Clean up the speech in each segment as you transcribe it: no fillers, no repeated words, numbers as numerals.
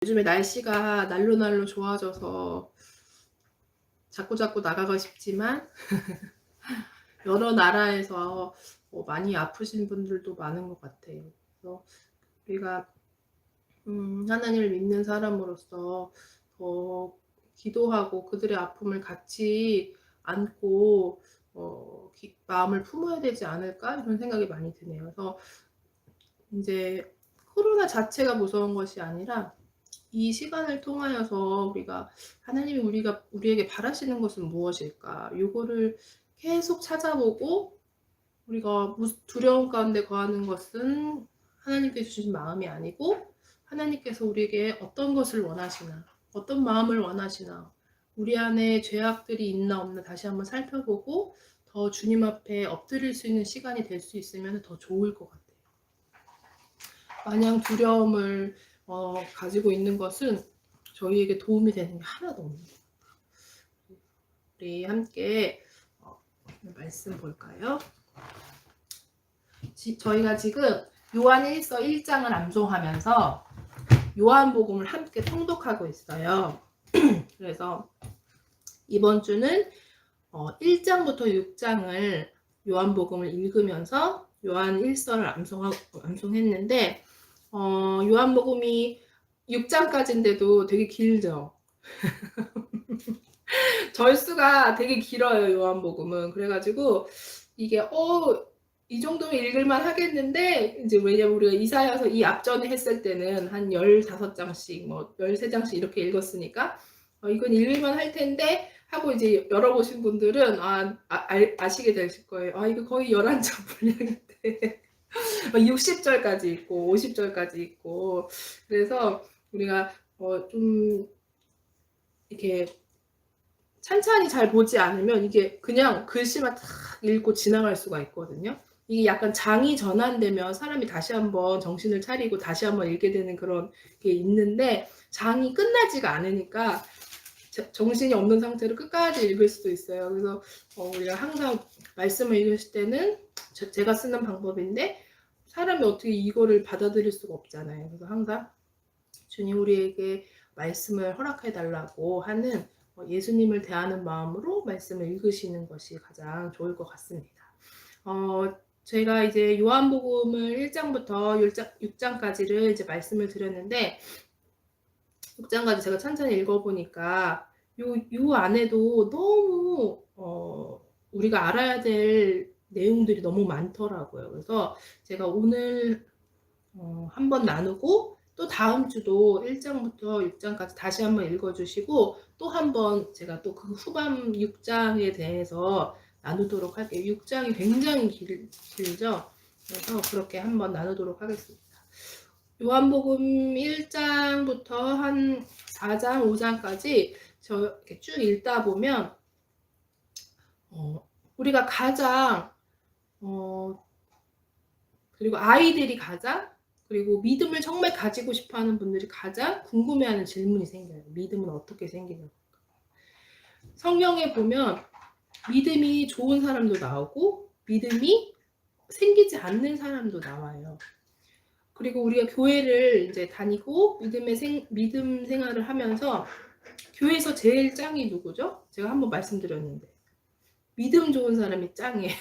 요즘에 날씨가 날로 좋아져서 자꾸자꾸 나가고 싶지만 여러 나라에서 많이 아프신 분들도 많은 것 같아요. 그래서 우리가 하나님을 믿는 사람으로서 더 기도하고 그들의 아픔을 같이 안고 마음을 품어야 되지 않을까 이런 생각이 많이 드네요. 그래서 이제 코로나 자체가 무서운 것이 아니라 이 시간을 통하여서 우리가 하나님이 우리에게 바라시는 것은 무엇일까? 요거를 계속 찾아보고 우리가 두려움 가운데 거하는 것은 하나님께 주신 마음이 아니고 하나님께서 우리에게 어떤 것을 원하시나, 어떤 마음을 원하시나, 우리 안에 죄악들이 있나 없나 다시 한번 살펴보고 더 주님 앞에 엎드릴 수 있는 시간이 될 수 있으면 더 좋을 것 같아요. 마냥 두려움을 가지고 있는 것은 저희에게 도움이 되는 게 하나도 없는 거예요. 우리 함께 말씀 볼까요? 저희가 지금 요한일서 1장을 암송하면서 요한복음을 함께 통독하고 있어요. 그래서 이번 주는 1장부터 6장을 요한복음을 읽으면서 요한일서를 암송했는데 요한복음이 6장까지인데도 되게 길죠. 절수가 되게 길어요, 요한복음은. 그래가지고 이게 이 정도면 읽을만 하겠는데, 이제 왜냐면 우리가 이사야서 이 앞전에 했을 때는 한 15장씩, 13장씩 이렇게 읽었으니까, 이건 읽을만 할 텐데, 하고 이제 열어보신 분들은, 아시게 되실 거예요. 이거 거의 11장 분량인데. 60절까지 있고, 50절까지 있고. 그래서 우리가, 좀, 이렇게, 찬찬히 잘 보지 않으면 이게 그냥 글씨만 탁 읽고 지나갈 수가 있거든요. 이게 약간 장이 전환되면 사람이 다시 한번 정신을 차리고 다시 한번 읽게 되는 그런 게 있는데 장이 끝나지가 않으니까 정신이 없는 상태로 끝까지 읽을 수도 있어요. 그래서 우리가 항상 말씀을 읽으실 때는 제가 쓰는 방법인데 사람이 어떻게 이거를 받아들일 수가 없잖아요. 그래서 항상 주님 우리에게 말씀을 허락해 달라고 하는 예수님을 대하는 마음으로 말씀을 읽으시는 것이 가장 좋을 것 같습니다. 제가 이제 요한복음을 1장부터 6장까지를 이제 말씀을 드렸는데 6장까지 제가 천천히 읽어보니까 요 안에도 너무 우리가 알아야 될 내용들이 너무 많더라고요. 그래서 제가 오늘 한번 나누고 또 다음 주도 1장부터 6장까지 다시 한번 읽어주시고 또 한번 제가 또 그 후반 6장에 대해서 나누도록 할게요. 6장이 굉장히 길죠. 그래서 그렇게 한번 나누도록 하겠습니다. 요한복음 1장부터 한 4장, 5장까지 저 이렇게 쭉 읽다 보면 우리가 가장 그리고 아이들이 가장 그리고 믿음을 정말 가지고 싶어하는 분들이 가장 궁금해하는 질문이 생겨요. 믿음은 어떻게 생기는 걸까? 성경에 보면 믿음이 좋은 사람도 나오고 믿음이 생기지 않는 사람도 나와요. 그리고 우리가 교회를 이제 다니고 믿음 생활을 하면서 교회에서 제일 짱이 누구죠? 제가 한번 말씀드렸는데 믿음 좋은 사람이 짱이에요.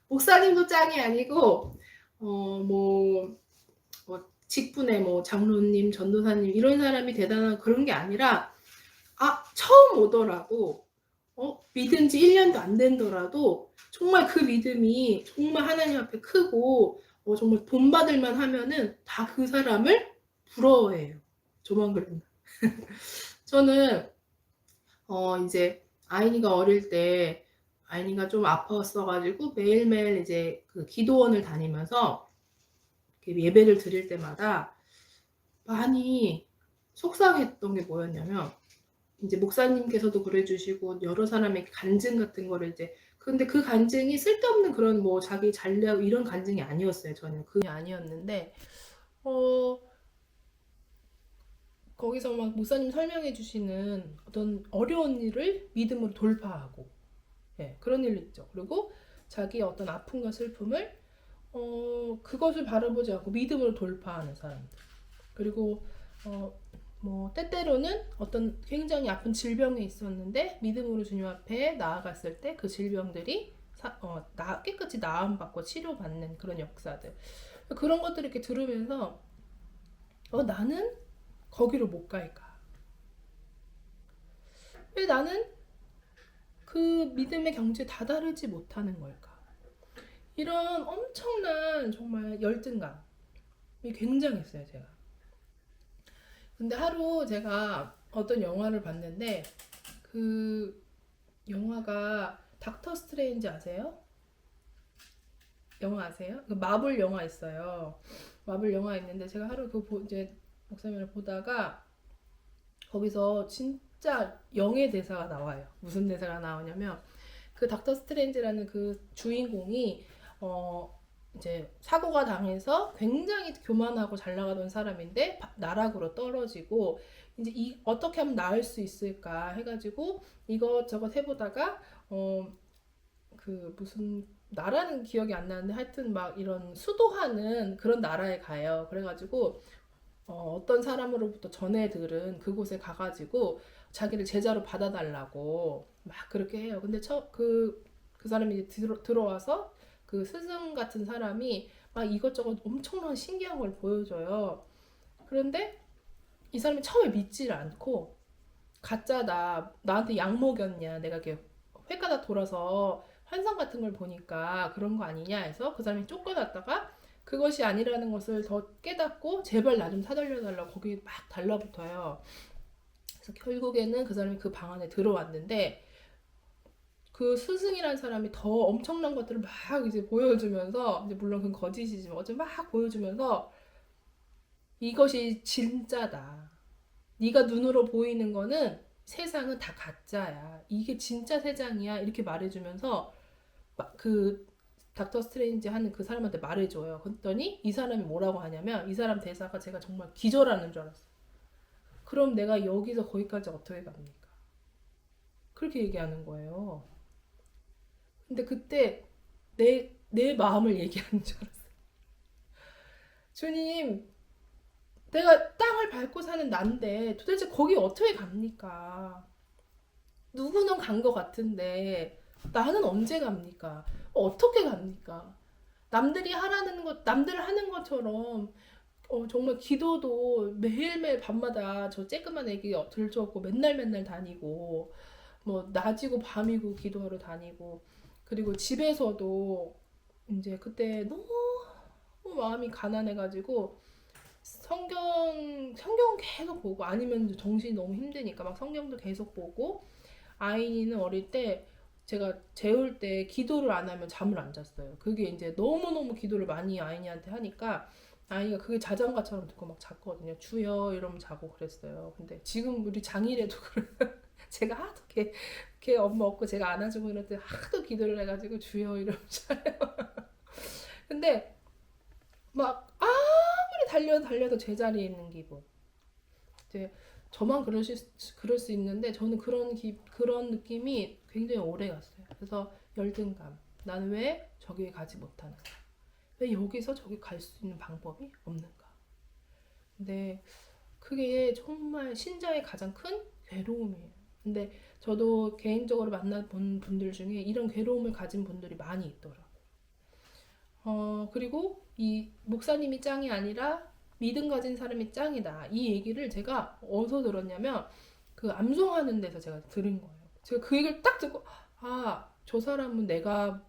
목사님도 짱이 아니고 직분에 장로님, 전도사님 이런 사람이 대단한 그런 게 아니라 처음 오더라도 믿은 지 1년도 안 된더라도 정말 그 믿음이 정말 하나님 앞에 크고 정말 본받을만 하면은 다 그 사람을 부러워해요. 저만 그랬나? 저는 이제 아이니가 어릴 때 아이니가 좀 아팠어가지고 매일매일 이제 그 기도원을 다니면서 예배를 드릴 때마다 많이 속상했던 게 뭐였냐면 이제 목사님께서도 그래주시고 여러 사람의 간증 같은 거를 이제 근데 그 간증이 쓸데없는 그런 자기 잘내고 이런 간증이 아니었어요. 저는 그게 아니었는데 거기서 막 목사님 설명해 주시는 어떤 어려운 일을 믿음으로 돌파하고 그런 일 있죠. 그리고 자기의 어떤 아픔과 슬픔을 그것을 바라보지 않고 믿음으로 돌파하는 사람들. 그리고 뭐 때때로는 어떤 굉장히 아픈 질병이 있었는데 믿음으로 주님 앞에 나아갔을 때 그 질병들이 깨끗이 나음받고 치료받는 그런 역사들, 그런 것들을 이렇게 들으면서 나는 거기로 못 갈까? 왜 나는 그 믿음의 경지에 다다르지 못하는 걸까? 이런 엄청난 정말 열등감이 굉장했어요, 제가. 근데 하루 제가 어떤 영화를 봤는데 그 영화가 닥터 스트레인지 아세요? 영화 아세요? 그 마블 영화 있어요. 마블 영화 있는데 제가 하루 이제 목사님을 보다가 거기서 진짜 영의 대사가 나와요. 무슨 대사가 나오냐면 그 닥터 스트레인지라는 그 주인공이 이제 사고가 당해서 굉장히 교만하고 잘 나가던 사람인데 나락으로 떨어지고 이제 어떻게 하면 나을 수 있을까 해가지고 이것저것 해보다가 그 무슨 나라는 기억이 안 나는데 하여튼 막 이런 수도하는 그런 나라에 가요. 그래가지고 어떤 사람으로부터 전해 들은 그곳에 가가지고 자기를 제자로 받아달라고 막 그렇게 해요. 근데 그 사람이 이제 들어와서 그 스승 같은 사람이 막 이것저것 엄청난 신기한 걸 보여줘요. 그런데 이 사람이 처음에 믿지를 않고 가짜다, 나한테 약 먹였냐, 내가 이렇게 회가다 돌아서 환상 같은 걸 보니까 그런 거 아니냐 해서 그 사람이 쫓겨났다가 그것이 아니라는 것을 더 깨닫고 제발 나 좀 사달려달라고 거기 막 달라붙어요. 그래서 결국에는 그 사람이 그 방 안에 들어왔는데 그 스승이라는 사람이 더 엄청난 것들을 막 이제 보여주면서, 이제 물론 그건 거짓이지만 어쨌든 막 보여주면서 이것이 진짜다. 네가 눈으로 보이는 거는 세상은 다 가짜야. 이게 진짜 세상이야. 이렇게 말해주면서 그 닥터 스트레인지 하는 그 사람한테 말해줘요. 그랬더니 이 사람이 뭐라고 하냐면 이 사람 대사가 제가 정말 기절하는 줄 알았어요. 그럼 내가 여기서 거기까지 어떻게 갑니까? 그렇게 얘기하는 거예요. 근데 그때 내 마음을 얘기하는 줄 알았어요. 주님, 내가 땅을 밟고 사는 난데 도대체 거기 어떻게 갑니까? 누구는 간 것 같은데 나는 언제 갑니까? 어떻게 갑니까? 남들이 하라는 것, 남들 하는 것처럼 정말 기도도 매일매일 밤마다 저 쬐끄만 애기 들쳐갖고 맨날 다니고 뭐 낮이고 밤이고 기도하러 다니고, 그리고 집에서도 이제 그때 너무 마음이 가난해가지고 성경 계속 보고, 아니면 정신이 너무 힘드니까 막 성경도 계속 보고, 아이는 어릴 때 제가 재울 때 기도를 안 하면 잠을 안 잤어요. 그게 이제 너무너무 기도를 많이 아이한테 하니까 아이가 그게 자장가처럼 듣고 막 잤거든요. 주여 이러면 자고 그랬어요. 근데 지금 우리 장일에도 그래요. 제가 하도 걔 엄마 없고 제가 안아주고 이럴 때 하도 기도를 해가지고 주여 이러면 자요. 근데 막 아무리 달려도 제자리에 있는 기분. 이제 저만 그럴 수 있는데 저는 그런 느낌이 굉장히 오래 갔어요. 그래서 열등감. 나는 왜 저기에 가지 못하는가? 왜 여기서 저기 갈 수 있는 방법이 없는가? 근데 그게 정말 신자의 가장 큰 괴로움이에요. 근데 저도 개인적으로 만나본 분들 중에 이런 괴로움을 가진 분들이 많이 있더라고요. 그리고 이 목사님이 짱이 아니라 믿음 가진 사람이 짱이다. 이 얘기를 제가 어디서 들었냐면 그 암송하는 데서 제가 들은 거예요. 제가 그 얘기를 딱 듣고 저 사람은 내가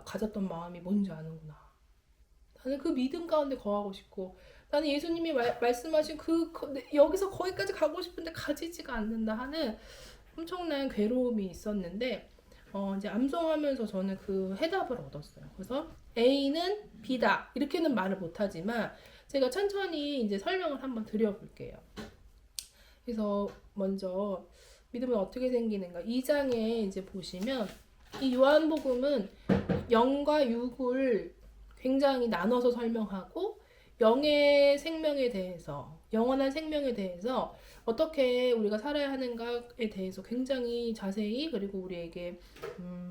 가졌던 마음이 뭔지 아는구나. 나는 그 믿음 가운데 거하고 싶고, 나는 예수님이 말씀하신 여기서 거기까지 가고 싶은데 가지지가 않는다 하는 엄청난 괴로움이 있었는데 이제 암송하면서 저는 그 해답을 얻었어요. 그래서 A는 B다 이렇게는 말을 못하지만 제가 천천히 이제 설명을 한번 드려볼게요. 그래서 먼저 믿음은 어떻게 생기는가, 2장에 이제 보시면 이 요한복음은 영과 육을 굉장히 나눠서 설명하고 영의 생명에 대해서, 영원한 생명에 대해서 어떻게 우리가 살아야 하는가에 대해서 굉장히 자세히, 그리고 우리에게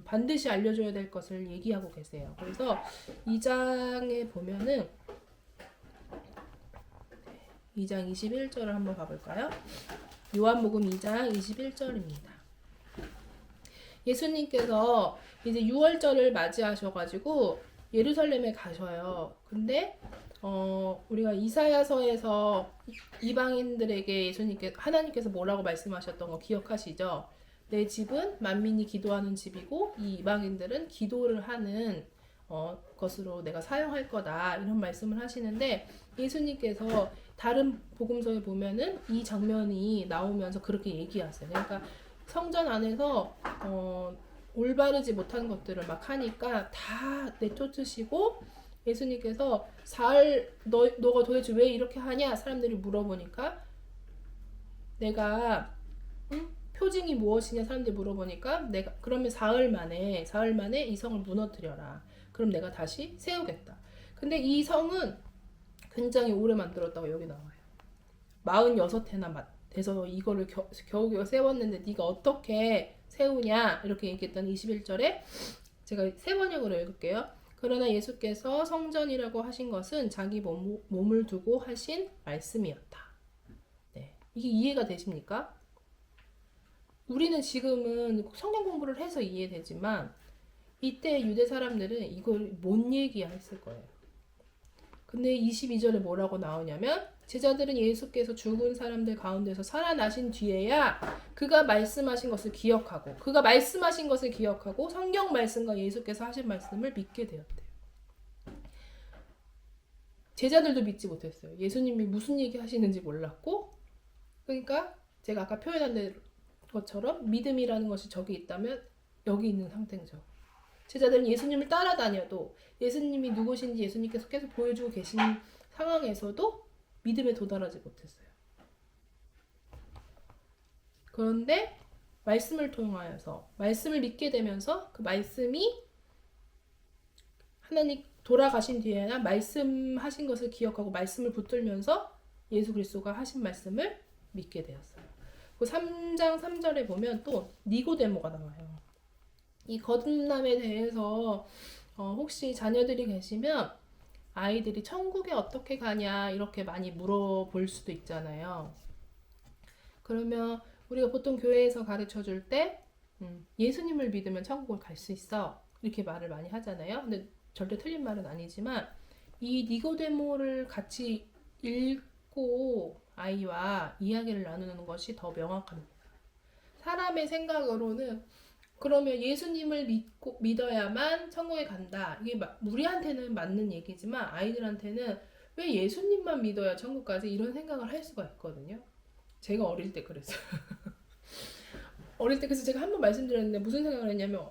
반드시 알려줘야 될 것을 얘기하고 계세요. 그래서 2장에 보면은 2장 21절을 한번 가볼까요? 요한복음 2장 21절입니다. 예수님께서 이제 6월절을 맞이하셔가지고 예루살렘에 가셔요. 근데 우리가 이사야서에서 이방인들에게 하나님께서 뭐라고 말씀하셨던 거 기억하시죠? 내 집은 만민이 기도하는 집이고 이 이방인들은 기도를 하는 것으로 내가 사용할 거다, 이런 말씀을 하시는데, 예수님께서 다른 복음서에 보면은 이 장면이 나오면서 그렇게 얘기하세요. 그러니까 성전 안에서 올바르지 못한 것들을 막 하니까 다 내쫓으시고, 예수님께서 사흘 너가 도대체 왜 이렇게 하냐 사람들이 물어보니까, 내가 표징이 무엇이냐 사람들이 물어보니까, 내가 그러면 사흘 만에 이 성을 무너뜨려라. 그럼 내가 다시 세우겠다. 근데 이 성은 굉장히 오래 만들었다고 여기 나와요. 46해나 돼서 이거를 겨우겨우 세웠는데 네가 어떻게 세우냐, 이렇게 얘기했던 21절에 제가 새 번역으로 읽을게요. 그러나 예수께서 성전이라고 하신 것은 자기 몸을 두고 하신 말씀이었다. 네, 이게 이해가 되십니까? 우리는 지금은 성경 공부를 해서 이해되지만 이때 유대 사람들은 이걸 뭔 얘기야 했을 거예요. 근데 22절에 뭐라고 나오냐면, 제자들은 예수께서 죽은 사람들 가운데서 살아나신 뒤에야 그가 말씀하신 것을 기억하고 성경 말씀과 예수께서 하신 말씀을 믿게 되었대요. 제자들도 믿지 못했어요. 예수님이 무슨 얘기 하시는지 몰랐고, 그러니까 제가 아까 표현한 것처럼 믿음이라는 것이 저기 있다면 여기 있는 상태죠. 제자들은 예수님을 따라다녀도 예수님이 누구신지 예수님께서 계속 보여주고 계신 상황에서도 믿음에 도달하지 못했어요. 그런데 말씀을 통하여서 말씀을 믿게 되면서 그 말씀이 하나님 돌아가신 뒤에나 말씀하신 것을 기억하고 말씀을 붙들면서 예수 그리스도가 하신 말씀을 믿게 되었어요. 그 3장 3절에 보면 또 니고데모가 나와요. 이 거듭남에 대해서 혹시 자녀들이 계시면 아이들이 천국에 어떻게 가냐 이렇게 많이 물어볼 수도 있잖아요. 그러면 우리가 보통 교회에서 가르쳐 줄 때 예수님을 믿으면 천국을 갈 수 있어, 이렇게 말을 많이 하잖아요. 근데 절대 틀린 말은 아니지만 이 니고데모를 같이 읽고 아이와 이야기를 나누는 것이 더 명확합니다. 사람의 생각으로는 그러면 예수님을 믿어야만 천국에 간다, 이게 우리한테는 맞는 얘기지만 아이들한테는 왜 예수님만 믿어야 천국 가지, 이런 생각을 할 수가 있거든요. 제가 어릴 때 그랬어요. 어릴 때 그래서 제가 한번 말씀드렸는데 무슨 생각을 했냐면,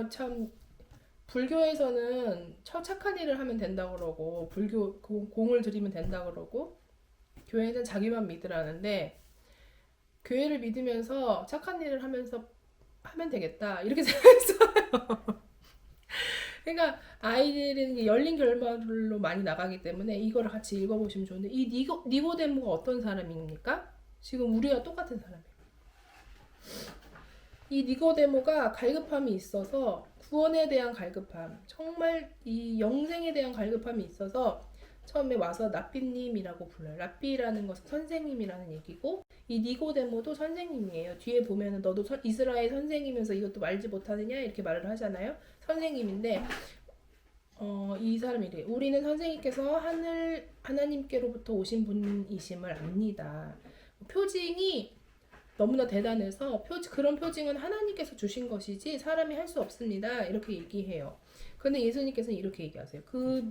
참 불교에서는 착한 일을 하면 된다 그러고 불교 공을 들이면 된다 그러고 교회는 자기만 믿으라는데, 교회를 믿으면서 착한 일을 하면 되겠다, 이렇게 생각했어요. 그러니까 아이들은 열린 결말로 많이 나가기 때문에 이거를 같이 읽어보시면 좋은데, 이 니고데모가 어떤 사람입니까? 지금 우리와 똑같은 사람이에요. 이 니고데모가 갈급함이 있어서, 구원에 대한 갈급함, 정말 이 영생에 대한 갈급함이 있어서 처음에 와서 랍비님이라고 불러요. 랍비라는 것은 선생님이라는 얘기고, 이 니고데모도 선생님이에요. 뒤에 보면은 너도 이스라엘 선생이면서 이것도 알지 못하느냐 이렇게 말을 하잖아요. 선생님인데 이 사람이 이래요. 우리는 선생님께서 하나님께로부터 오신 분이심을 압니다. 표징이 너무나 대단해서 그런 표징은 하나님께서 주신 것이지 사람이 할 수 없습니다, 이렇게 얘기해요. 그런데 예수님께서는 이렇게 얘기하세요. 그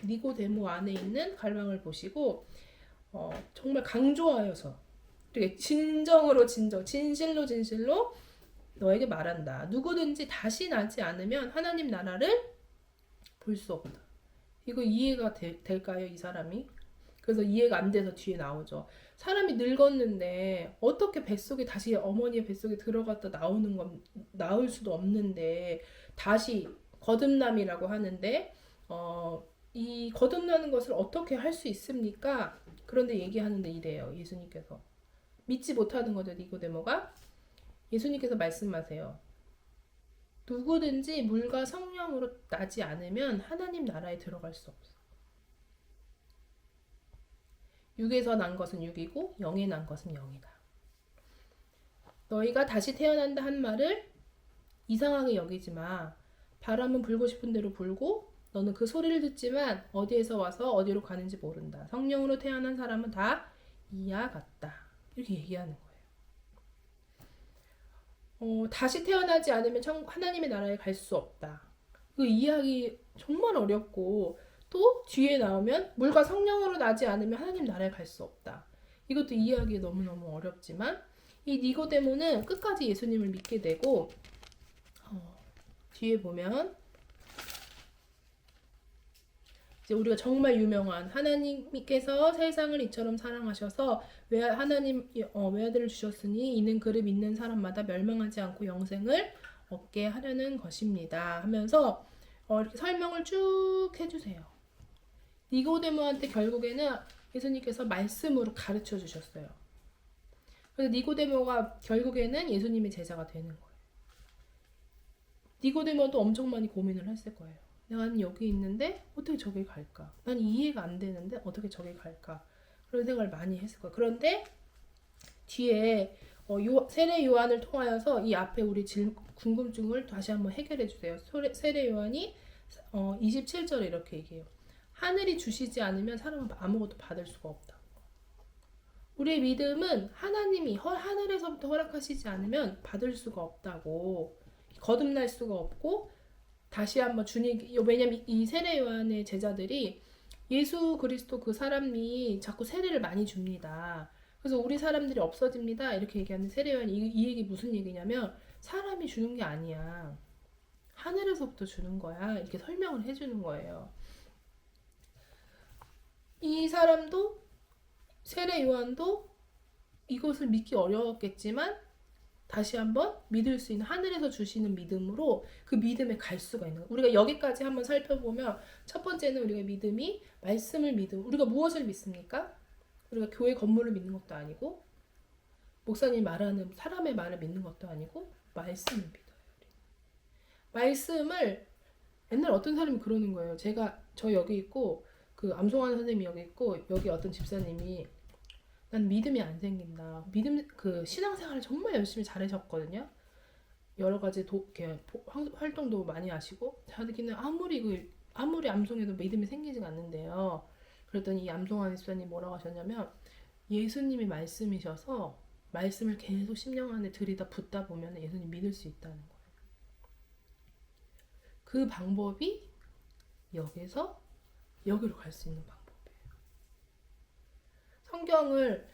니고데모 안에 있는 갈망을 보시고 정말 강조하여서 이렇게 진실로 너에게 말한다. 누구든지 다시 나지 않으면 하나님 나라를 볼 수 없다. 이거 이해가 될까요, 이 사람이? 그래서 이해가 안 돼서 뒤에 나오죠. 사람이 늙었는데 어떻게 다시 어머니의 뱃속에 들어갔다 나올 수도 없는데 다시 거듭남이라고 하는데 이 거듭나는 것을 어떻게 할 수 있습니까? 그런데 얘기하는데 이래요. 예수님께서 믿지 못하는 거죠. 니고데모가. 예수님께서 말씀하세요. 누구든지 물과 성령으로 나지 않으면 하나님 나라에 들어갈 수 없어. 육에서 난 것은 육이고 영에 난 것은 영이다. 너희가 다시 태어난다 한 말을 이상하게 여기지 마. 바람은 불고 싶은 대로 불고 너는 그 소리를 듣지만 어디에서 와서 어디로 가는지 모른다. 성령으로 태어난 사람은 다 이와 같다. 이렇게 얘기하는 거예요. 다시 태어나지 않으면 하나님의 나라에 갈 수 없다. 그 이야기 정말 어렵고 또 뒤에 나오면 물과 성령으로 나지 않으면 하나님 나라에 갈 수 없다. 이것도 이해하기 너무너무 어렵지만 이 니고데모는 끝까지 예수님을 믿게 되고 뒤에 보면 이제 우리가 정말 유명한 하나님께서 세상을 이처럼 사랑하셔서 외아들을 주셨으니 이는 그를 믿는 사람마다 멸망하지 않고 영생을 얻게 하려는 것입니다 하면서 이렇게 설명을 쭉 해주세요. 니고데모한테 결국에는 예수님께서 말씀으로 가르쳐 주셨어요. 그래서 니고데모가 결국에는 예수님의 제자가 되는 거예요. 니고데모도 엄청 많이 고민을 했을 거예요. 난 여기 있는데 어떻게 저기 갈까? 난 이해가 안 되는데 어떻게 저기 갈까? 그런 생각을 많이 했을 거예요. 그런데 뒤에 세례 요한을 통하여서 이 앞에 우리 궁금증을 다시 한번 해결해 주세요. 세례 요한이 27절에 이렇게 얘기해요. 하늘이 주시지 않으면 사람은 아무것도 받을 수가 없다. 우리의 믿음은 하나님이 하늘에서부터 허락하시지 않으면 받을 수가 없다고, 거듭날 수가 없고 다시 한번 왜냐면 이 세례 요한의 제자들이 예수 그리스도 그 사람이 자꾸 세례를 많이 줍니다. 그래서 우리 사람들이 없어집니다 이렇게 얘기하는 세례 요한이 이 얘기 무슨 얘기냐면 사람이 주는 게 아니야, 하늘에서부터 주는 거야 이렇게 설명을 해주는 거예요. 이 사람도 세례 요한도 이것을 믿기 어려웠겠지만 다시 한번 믿을 수 있는 하늘에서 주시는 믿음으로 그 믿음에 갈 수가 있는 거예요. 우리가 여기까지 한번 살펴보면 첫 번째는 우리가 믿음이 말씀을 우리가 무엇을 믿습니까? 우리가 교회 건물을 믿는 것도 아니고 목사님 말하는 사람의 말을 믿는 것도 아니고 말씀을 믿어요. 말씀을 옛날 어떤 사람이 그러는 거예요. 저 여기 있고 그 암송하는 선생님이 여기 있고 여기 어떤 집사님이 난 믿음이 안 생긴다. 신앙생활을 정말 열심히 잘하셨거든요. 여러 가지 활동도 많이 하시고 자기는 아무리 암송해도 믿음이 생기지가 않는데요. 그랬더니 이 암송하는 집사님이 뭐라고 하셨냐면 예수님이 말씀이셔서 말씀을 계속 심령 안에 들이다 붓다 보면 예수님 믿을 수 있다는 거예요. 그 방법이 여기서 여기로 갈 수 있는 방법이에요. 성경을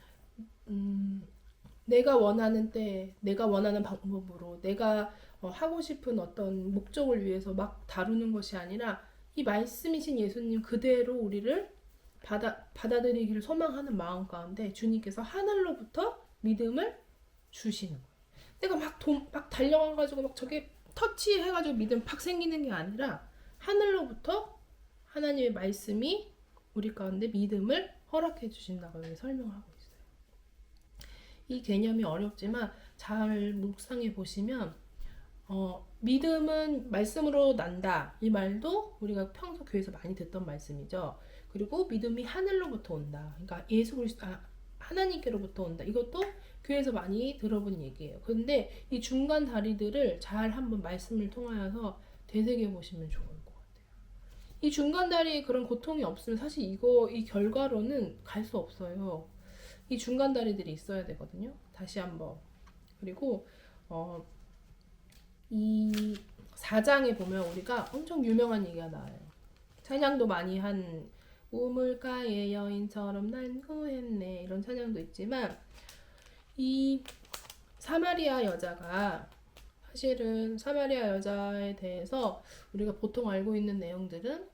내가 원하는 때 내가 원하는 방법으로 내가 하고 싶은 어떤 목적을 위해서 막 다루는 것이 아니라 이 말씀이신 예수님 그대로 우리를 받아들이기를 소망하는 마음 가운데 주님께서 하늘로부터 믿음을 주시는 거예요. 내가 막 달려가가지고 막 저게 터치해가지고 믿음 팍 생기는 게 아니라 하늘로부터 하나님의 말씀이 우리 가운데 믿음을 허락해 주신다고 설명하고 있어요. 이 개념이 어렵지만 잘 묵상해 보시면 믿음은 말씀으로 난다 이 말도 우리가 평소 교회에서 많이 듣던 말씀이죠. 그리고 믿음이 하늘로부터 온다, 그러니까 예수 그리스도 하나님께로부터 온다, 이것도 교회에서 많이 들어본 얘기예요. 근데 이 중간 다리들을 잘 한번 말씀을 통하여서 되새겨 보시면 좋을 것 같아요. 이 중간 다리에 그런 고통이 없으면 사실 이 결과로는 갈 수 없어요. 이 중간 다리들이 있어야 되거든요. 다시 한번. 그리고 이 4장에 보면 우리가 엄청 유명한 얘기가 나와요. 찬양도 많이 한 우물가의 여인처럼 난 구했네 이런 찬양도 있지만 이 사마리아 여자가 사실은 사마리아 여자에 대해서 우리가 보통 알고 있는 내용들은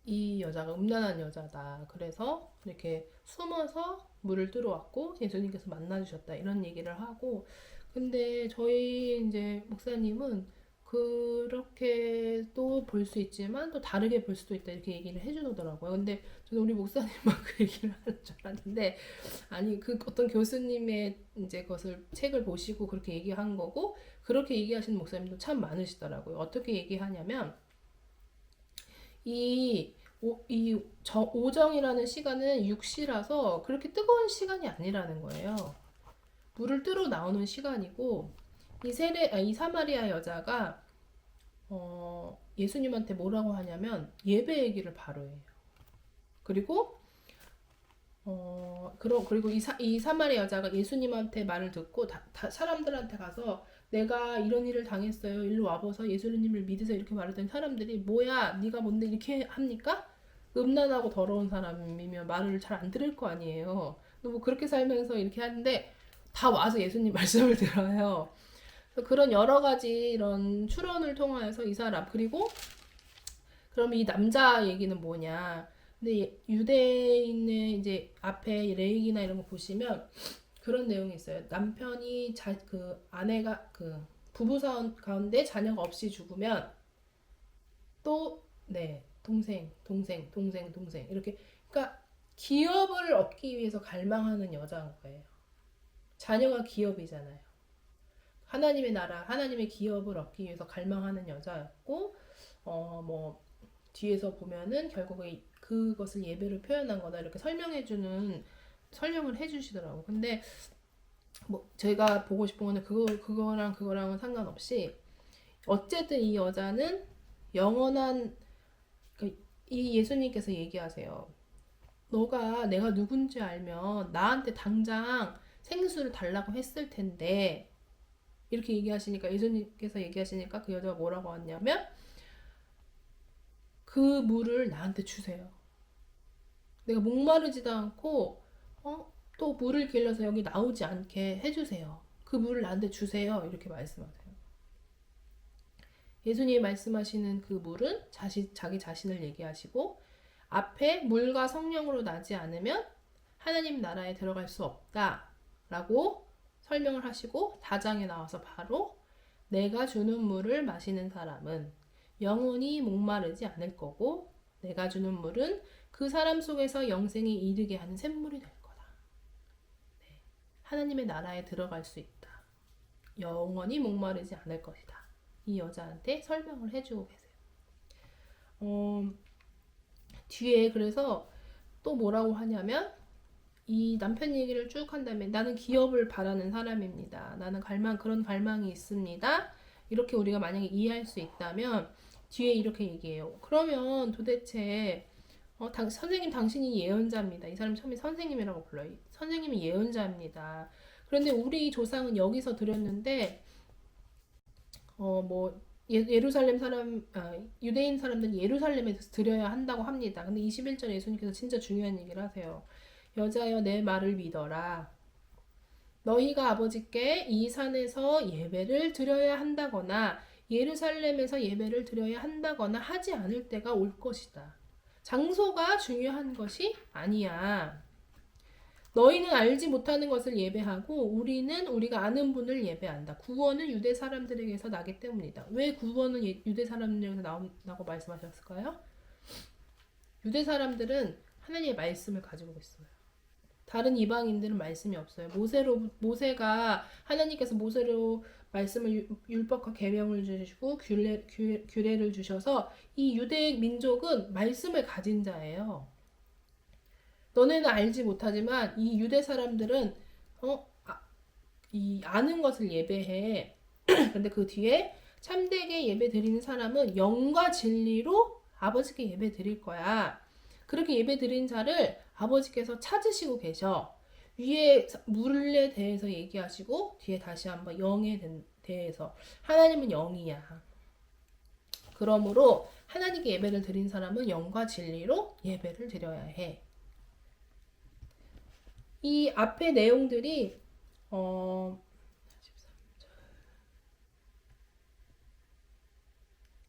이 여자가 음란한 여자다. 그래서 이렇게 숨어서 물을 들어왔고 예수님께서 만나주셨다. 이런 얘기를 하고, 근데 저희 이제 목사님은 그렇게도 볼 수 있지만 또 다르게 볼 수도 있다. 이렇게 얘기를 해주더라고요. 근데 저는 우리 목사님만 그 얘기를 하는 줄 알았는데, 아니, 어떤 교수님의 이제 것을 책을 보시고 그렇게 얘기한 거고, 그렇게 얘기하시는 목사님도 참 많으시더라고요. 어떻게 얘기하냐면, 오정이라는 시간은 육시라서 그렇게 뜨거운 시간이 아니라는 거예요. 물을 뜨러 나오는 시간이고, 이 사마리아 여자가 예수님한테 뭐라고 하냐면 예배 얘기를 바로 해요. 그리고 그리고 이 사마리아 여자가 예수님한테 말을 듣고 사람들한테 가서 내가 이런 일을 당했어요. 일로 와봐서 예수님을 믿으세요. 이렇게 말했더니 사람들이 뭐야, 네가 뭔데 이렇게 합니까? 음란하고 더러운 사람이면 말을 잘 안 들을 거 아니에요. 뭐 그렇게 살면서 이렇게 하는데 다 와서 예수님 말씀을 들어요. 그런 여러 가지 이런 추론을 통하여서 이 사람, 그리고 그럼 이 남자 얘기는 뭐냐? 근데 유대인의 이제 앞에 레위기나 이런 거 보시면 그런 내용이 있어요. 남편이 그 아내가 그 부부 가운데 자녀가 없이 죽으면 또 네, 동생 이렇게, 그러니까 기업을 얻기 위해서 갈망하는 여자인 거예요. 자녀가 기업이잖아요. 하나님의 나라, 하나님의 기업을 얻기 위해서 갈망하는 여자였고, 뭐 뒤에서 보면은 결국에 그것을 예배로 표현한 거다 이렇게 설명을 해주시더라고. 근데 뭐 제가 보고 싶은 거는 그거랑은 상관없이 어쨌든 이 여자는 영원한, 이 예수님께서 얘기하세요. 내가 누군지 알면 나한테 당장 생수를 달라고 했을 텐데, 이렇게 얘기하시니까, 예수님께서 얘기하시니까 그 여자가 뭐라고 하냐면 그 물을 나한테 주세요. 내가 목마르지도 않고 또 물을 길러서 여기 나오지 않게 해주세요. 그 물을 나한테 주세요. 이렇게 말씀하세요. 예수님이 말씀하시는 그 물은 자기 자신을 얘기하시고, 앞에 물과 성령으로 나지 않으면 하나님 나라에 들어갈 수 없다 라고 설명을 하시고, 4장에 나와서 바로 내가 주는 물을 마시는 사람은 영원히 목마르지 않을 거고, 내가 주는 물은 그 사람 속에서 영생에 이르게 하는 샘물이 될 거다. 네. 하나님의 나라에 들어갈 수 있다. 영원히 목마르지 않을 것이다. 이 여자한테 설명을 해주고 계세요. 뒤에 그래서 또 뭐라고 하냐면, 이 남편 얘기를 쭉 한 다음에 나는 기업을 바라는 사람입니다. 나는 그런 갈망이 있습니다. 이렇게 우리가 만약에 이해할 수 있다면 뒤에 이렇게 얘기해요. 그러면 도대체 선생님 당신이 예언자입니다. 이 사람 처음에 선생님이라고 불러요. 선생님이 예언자입니다. 그런데 우리 조상은 여기서 드렸는데 뭐 예루살렘 유대인 사람들은 예루살렘에서 드려야 한다고 합니다. 근데 21절에 예수님께서 진짜 중요한 얘기를 하세요. 여자여 내 말을 믿어라. 너희가 아버지께 이 산에서 예배를 드려야 한다거나 예루살렘에서 예배를 드려야 한다거나 하지 않을 때가 올 것이다. 장소가 중요한 것이 아니야. 너희는 알지 못하는 것을 예배하고 우리는 우리가 아는 분을 예배한다. 구원은 유대 사람들에게서 나기 때문이다. 왜 구원은 유대 사람들에게서 나온다고 말씀하셨을까요? 유대 사람들은 하나님의 말씀을 가지고 있어요. 다른 이방인들은 말씀이 없어요. 모세가 하나님께서 모세로 말씀을 율법과 계명을 주시고 규례를 주셔서 이 유대 민족은 말씀을 가진 자예요. 너네는 알지 못하지만 이 유대 사람들은 이 아는 것을 예배해. 근데 그 뒤에 참되게 예배 드리는 사람은 영과 진리로 아버지께 예배 드릴 거야. 그렇게 예배 드린 자를 아버지께서 찾으시고 계셔. 위에 물에 대해서 얘기하시고 뒤에 다시 한번 영에 대해서, 하나님은 영이야. 그러므로 하나님께 예배를 드린 사람은 영과 진리로 예배를 드려야 해. 이 앞에 내용들이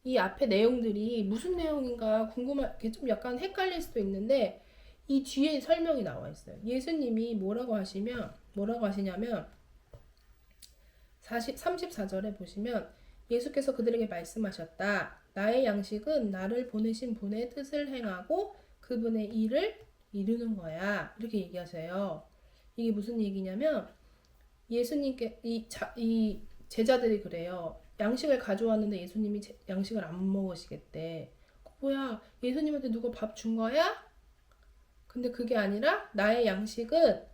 이 앞에 내용들이 무슨 내용인가 좀 약간 헷갈릴 수도 있는데, 이 뒤에 설명이 나와 있어요. 예수님이 뭐라고 하시냐면 34절에 보시면 예수께서 그들에게 말씀하셨다. 나의 양식은 나를 보내신 분의 뜻을 행하고 그분의 일을 이루는 거야. 이렇게 얘기하세요. 이게 무슨 얘기냐면, 예수님께 이 제자들이 그래요. 양식을 가져왔는데 예수님이 양식을 안 먹으시겠대. 뭐야, 예수님한테 누가 밥 준 거야? 근데 그게 아니라 나의 양식은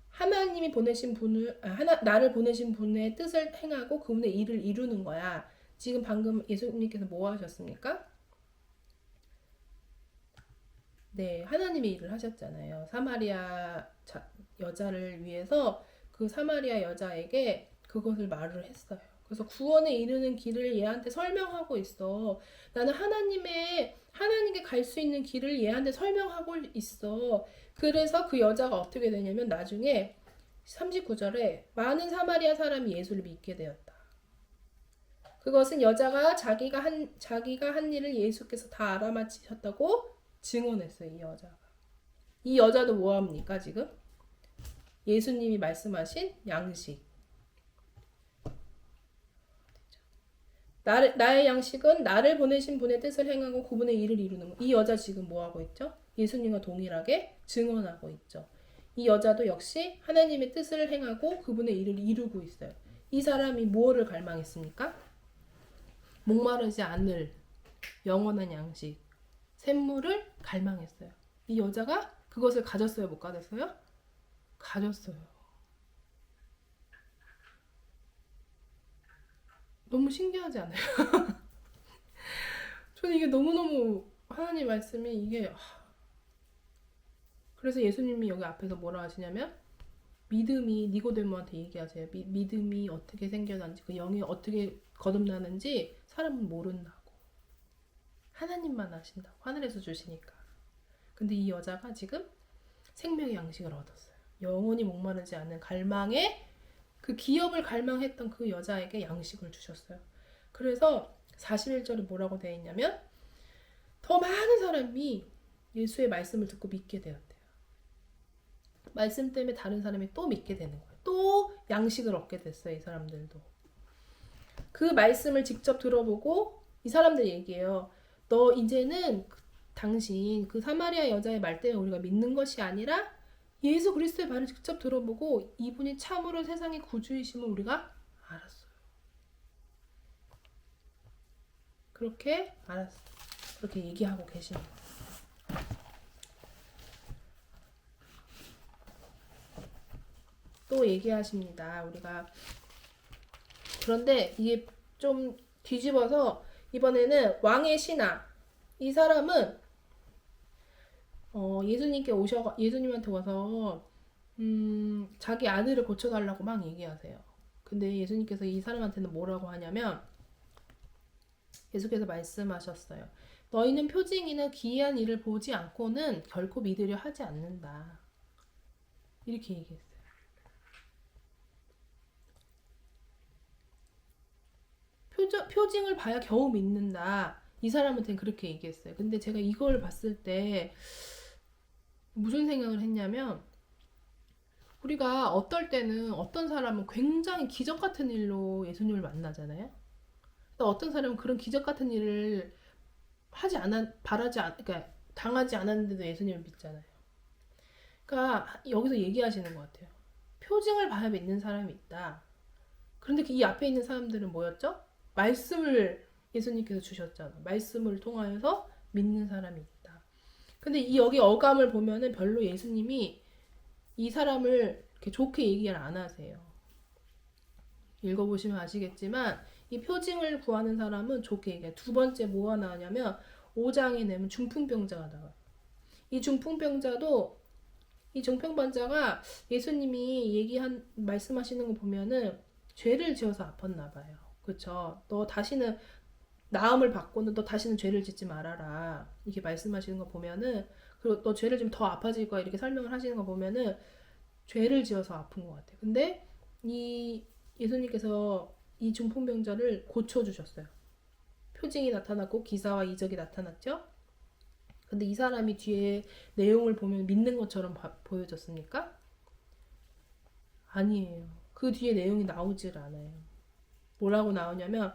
하나님이 보내신 분을 나를 보내신 분의 뜻을 행하고 그분의 일을 이루는 거야. 지금 방금 예수님께서 뭐 하셨습니까? 네, 하나님의 일을 하셨잖아요. 사마리아 여자를 위해서 그 사마리아 여자에게 그것을 말을 했어요. 그래서 구원에 이르는 길을 얘한테 설명하고 있어. 나는 하나님께 갈 수 있는 길을 얘한테 설명하고 있어. 그래서 그 여자가 어떻게 되냐면 나중에 39절에 많은 사마리아 사람이 예수를 믿게 되었다. 그것은 여자가 자기가 한 일을 예수께서 다 알아맞히셨다고 증언했어요. 이 여자가. 이 여자도 뭐합니까 지금? 예수님이 말씀하신 양식. 나의 양식은 나를 보내신 분의 뜻을 행하고 그분의 일을 이루는 거. 이 여자 지금 뭐하고 있죠? 예수님과 동일하게 증언하고 있죠. 이 여자도 역시 하나님의 뜻을 행하고 그분의 일을 이루고 있어요. 이 사람이 무엇을 갈망했습니까? 목마르지 않을 영원한 양식, 샘물을 갈망했어요. 이 여자가 그것을 가졌어요? 못 가졌어요? 가졌어요. 너무 신기하지 않아요? 저는 이게 너무너무 하나님 말씀이 이게 그래서 예수님이 여기 앞에서 뭐라 하시냐면 믿음이 니고데모한테 얘기하세요. 믿음이 어떻게 생겨난지 그 영이 어떻게 거듭나는지 사람은 모른다고. 하나님만 아신다고. 하늘에서 주시니까. 근데 이 여자가 지금 생명의 양식을 얻었어요. 영원히 목마르지 않는 갈망에 그 기업을 갈망했던 그 여자에게 양식을 주셨어요. 그래서 41절에 뭐라고 되어 있냐면 더 많은 사람이 예수의 말씀을 듣고 믿게 되었대요. 말씀 때문에 다른 사람이 또 믿게 되는 거예요. 또 양식을 얻게 됐어요. 이 사람들도. 그 말씀을 직접 들어보고 이 사람들 얘기해요. 너 이제는 당신 그 사마리아 여자의 말 때문에 우리가 믿는 것이 아니라 예수 그리스도의 말을 직접 들어보고 이분이 참으로 세상의 구주이심을 우리가 알았어요. 그렇게 알았어요. 그렇게 얘기하고 계십니다. 또 얘기하십니다. 우리가 그런데 이게 좀 뒤집어서 이번에는 왕의 신하 이 사람은 예수님한테 와서 자기 아들을 고쳐달라고 막 얘기하세요. 근데 예수님께서 이 사람한테는 뭐라고 하냐면 예수께서 말씀하셨어요. 너희는 표징이나 기이한 일을 보지 않고는 결코 믿으려 하지 않는다. 이렇게 얘기했어요. 표징을 봐야 겨우 믿는다. 이 사람한테는 그렇게 얘기했어요. 근데 제가 이걸 봤을 때 무슨 생각을 했냐면 우리가 어떨 때는 어떤 사람은 굉장히 기적 같은 일로 예수님을 만나잖아요. 또 어떤 사람은 그런 기적 같은 일을 그러니까 당하지 않았는데도 예수님을 믿잖아요. 그러니까 여기서 얘기하시는 것 같아요. 표징을 봐야 믿는 사람이 있다. 그런데 이 앞에 있는 사람들은 뭐였죠? 말씀을 예수님께서 주셨잖아. 말씀을 통하여서 믿는 사람이 있다. 근데 여기 어감을 보면은 별로 예수님이 이 사람을 이렇게 좋게 얘기를 안 하세요. 읽어보시면 아시겠지만 이 표징을 구하는 사람은 좋게 얘기해요. 두 번째 뭐가 나오냐면 5장에 내면 중풍병자가 나와요. 이 중풍병자가 예수님이 말씀하시는 거 보면은 죄를 지어서 아팠나 봐요. 그쵸? 너 다시는 나음을 받고는 너 다시는 죄를 짓지 말아라. 이렇게 말씀하시는 거 보면은 그리고 너 죄를 좀 더 아파질 거야. 이렇게 설명을 하시는 거 보면은 죄를 지어서 아픈 것 같아요. 근데 이 예수님께서 이 중풍병자를 고쳐주셨어요. 표징이 나타났고 기사와 이적이 나타났죠. 근데 이 사람이 뒤에 내용을 보면 믿는 것처럼 보여졌습니까? 아니에요. 그 뒤에 내용이 나오질 않아요. 뭐라고 나오냐면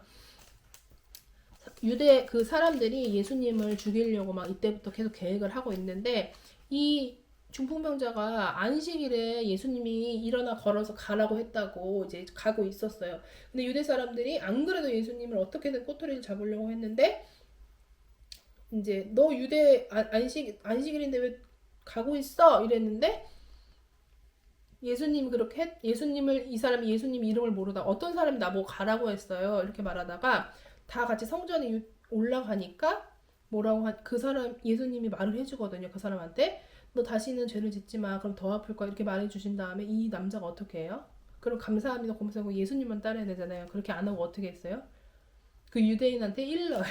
유대 그 사람들이 예수님을 죽이려고 막 이때부터 계속 계획을 하고 있는데 이 중풍병자가 안식일에 예수님이 일어나 걸어서 가라고 했다고 이제 가고 있었어요. 근데 유대 사람들이 안 그래도 예수님을 어떻게든 꼬투리를 잡으려고 했는데 이제 너 유대 안식일인데 왜 가고 있어? 이랬는데 예수님이 예수님을 이 사람이 예수님 이름을 모르다 어떤 사람이 나보고 가라고 했어요. 이렇게 말하다가 다 같이 성전에 올라가니까 그 사람 예수님이 말을 해주거든요. 그 사람한테 너 다시는 죄를 짓지 마. 그럼 더 아플 거야. 이렇게 말해주신 다음에 이 남자가 어떻게 해요? 그럼 감사합니다. 고맙다고 예수님만 따라야 되잖아요. 그렇게 안 하고 어떻게 했어요? 그 유대인한테 일러요.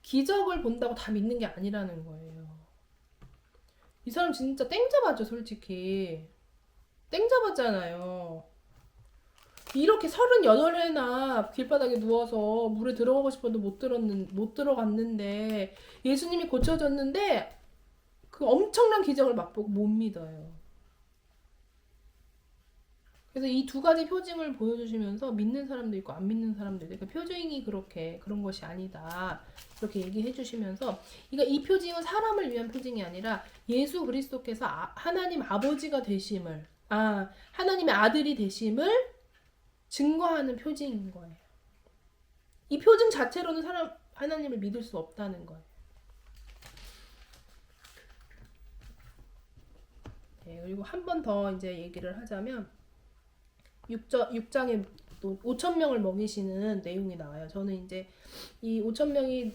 기적을 본다고 다 믿는 게 아니라는 거예요. 이 사람 진짜 땡 잡았죠, 솔직히. 땡 잡았잖아요. 이렇게 38회나 길바닥에 누워서 물에 들어가고 싶어도 못 들어갔는데, 예수님이 고쳐졌는데, 그 엄청난 기적을 맛보고 못 믿어요. 그래서 이 두 가지 표징을 보여주시면서 믿는 사람도 있고 안 믿는 사람도 있고, 그러니까 표징이 그런 것이 아니다. 이렇게 얘기해 주시면서, 그러니까 이 표징은 사람을 위한 표징이 아니라 예수 그리스도께서 하나님 아버지가 되심을, 하나님의 아들이 되심을 증거하는 표징인 거예요. 이 표징 자체로는 하나님을 믿을 수 없다는 거예요. 네, 그리고 한 번 더 이제 얘기를 하자면, 6장에 또 5천 명을 먹이시는 내용이 나와요. 저는 이제 이 5천 명이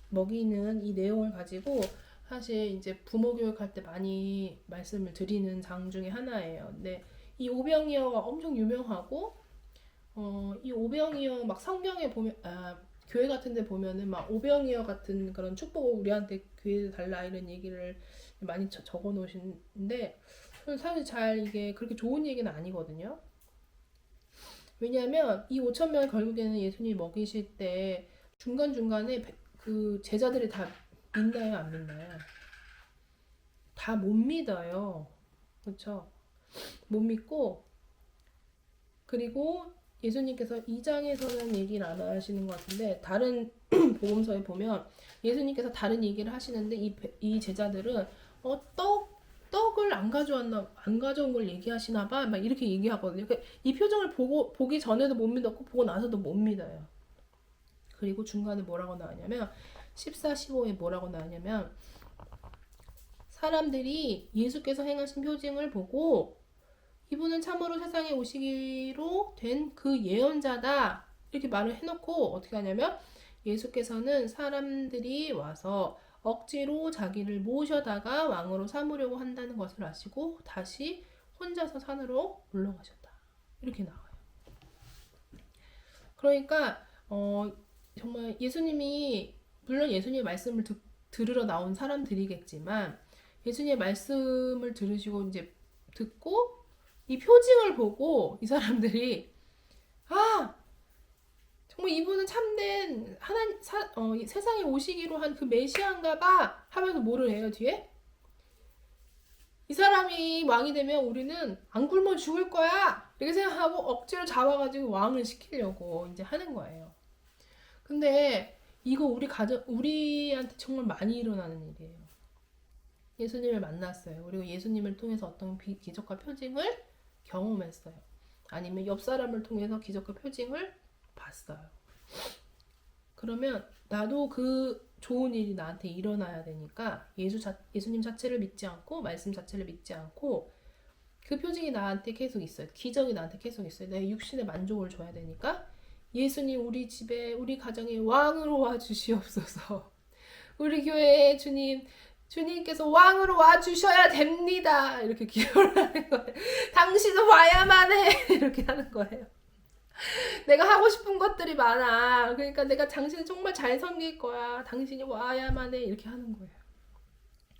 먹이는 이 내용을 가지고 사실 이제 부모 교육할 때 많이 말씀을 드리는 장 중에 하나예요. 근데 이 오병이어가 엄청 유명하고 이 오병이어 막 성경에 보면 교회 같은 데 보면은 막 오병이어 같은 그런 축복을 우리한테 교회에 달라 이런 얘기를 많이 적어 놓으시는데 사실 잘 이게 그렇게 좋은 얘기는 아니거든요. 왜냐하면 이 5천 명을 결국에는 예수님이 먹이실 때 중간중간에 그 제자들이 다 믿나요, 안 믿나요? 다 못 믿어요. 그렇죠? 못 믿고 그리고 예수님께서 2장에서는 얘기를 안 하시는 것 같은데 다른 복음서에 보면 예수님께서 다른 얘기를 하시는데 이 제자들은 떡을 안 가져온 걸 얘기하시나 봐. 막 이렇게 얘기하거든요. 이 표정을 보기 전에도 못 믿었고 보고 나서도 못 믿어요. 그리고 중간에 뭐라고 나왔냐면 14, 15에 뭐라고 나왔냐면 사람들이 예수께서 행하신 표징을 보고 이분은 참으로 세상에 오시기로 된 그 예언자다 이렇게 말을 해놓고 어떻게 하냐면 예수께서는 사람들이 와서 억지로 자기를 모셔다가 왕으로 삼으려고 한다는 것을 아시고 다시 혼자서 산으로 물러가셨다 이렇게 나와요. 그러니까 정말 예수님이 물론 예수님의 말씀을 들으러 나온 사람들이겠지만 예수님의 말씀을 들으시고 이제 듣고 이 표징을 보고 이 사람들이 정말 이분은 참된 세상에 오시기로 한 그 메시아인가 봐 하면서 뭐를 해요 뒤에? 이 사람이 왕이 되면 우리는 안 굶어 죽을 거야 이렇게 생각하고 억지로 잡아가지고 왕을 시키려고 이제 하는 거예요. 근데 이거 우리한테 정말 많이 일어나는 일이에요. 예수님을 만났어요. 그리고 예수님을 통해서 어떤 기적과 표징을 경험했어요. 아니면 옆 사람을 통해서 기적과 표징을 봤어요. 그러면 나도 그 좋은 일이 나한테 일어나야 되니까 예수님 자체를 믿지 않고 말씀 자체를 믿지 않고 그 표징이 나한테 계속 있어요. 기적이 나한테 계속 있어요. 내 육신의 만족을 줘야 되니까 예수님 우리 집에 우리 가정에 왕으로 와 주시옵소서. 우리 교회에 주님께서 왕으로 와 주셔야 됩니다. 이렇게 기도를 하는 거예요. 당신은 와야만 해. 이렇게 하는 거예요. 내가 하고 싶은 것들이 많아. 그러니까 내가 당신을 정말 잘 섬길 거야. 당신이 와야만 해. 이렇게 하는 거예요.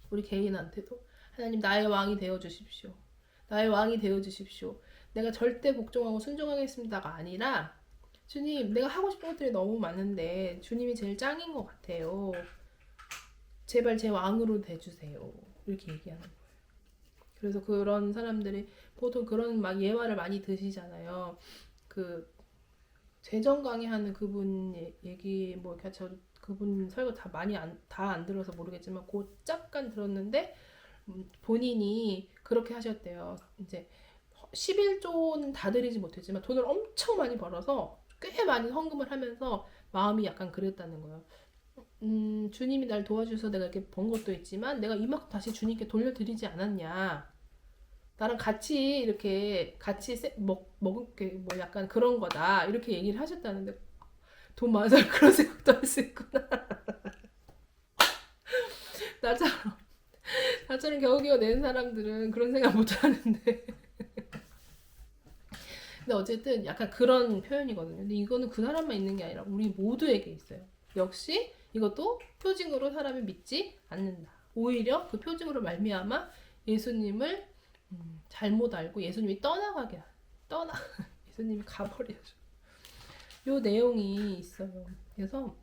우리 개인한테도 하나님 나의 왕이 되어 주십시오. 나의 왕이 되어 주십시오. 내가 절대 복종하고 순종하겠습니다가 아니라 주님 내가 하고 싶은 것들이 너무 많은데 주님이 제일 짱인 것 같아요. 제발 제 왕으로 돼주세요. 이렇게 얘기하는 거예요. 그래서 그런 사람들이 보통 그런 막 예화를 많이 드시잖아요. 그 재정 강의하는 그분 얘기 뭐 저 그분 설교 다 안 들어서 모르겠지만 그 잠깐 들었는데 본인이 그렇게 하셨대요. 이제 11조는 다 드리지 못했지만 돈을 엄청 많이 벌어서 꽤 많이 헌금을 하면서 마음이 약간 그랬다는 거예요. 주님이 날 도와주셔서 내가 이렇게 번 것도 있지만 내가 이만큼 다시 주님께 돌려드리지 않았냐. 나랑 같이 이렇게 같이 먹을게 뭐 약간 그런 거다. 이렇게 얘기를 하셨다는데 돈 많은 사람 그런 생각도 할 수 있구나. 나처럼 나처럼 겨우겨우 낸 사람들은 그런 생각 못 하는데. 근데 어쨌든 약간 그런 표현이거든요. 근데 이거는 그 사람만 있는 게 아니라 우리 모두에게 있어요. 역시 이것도 표징으로 사람을 믿지 않는다. 오히려 그 표징으로 말미암아 예수님을 잘못 알고 예수님이 떠나가게 떠나 예수님이 가버려죠. 요 내용이 있어요. 그래서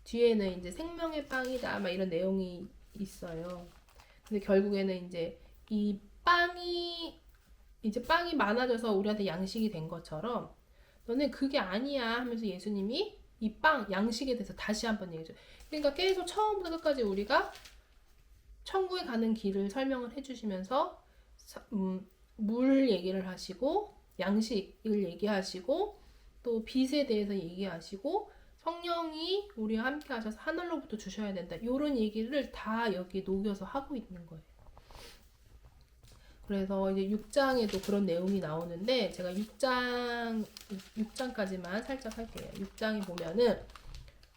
뒤에는 이제 생명의 빵이다 막 이런 내용이 있어요. 근데 결국에는 이제 이 빵이 이제 빵이 많아져서 우리한테 양식이 된 것처럼 너는 그게 아니야 하면서 예수님이 이 빵 양식에 대해서 다시 한번 얘기해줘. 그러니까 계속 처음부터 끝까지 우리가 천국에 가는 길을 설명을 해주시면서 물 얘기를 하시고 양식을 얘기하시고 또 빛에 대해서 얘기하시고 성령이 우리와 함께 하셔서 하늘로부터 주셔야 된다. 이런 얘기를 다 여기 녹여서 하고 있는 거예요. 그래서 이제 6장에도 그런 내용이 나오는데 제가 6장까지만 살짝 할게요. 6장에 보면은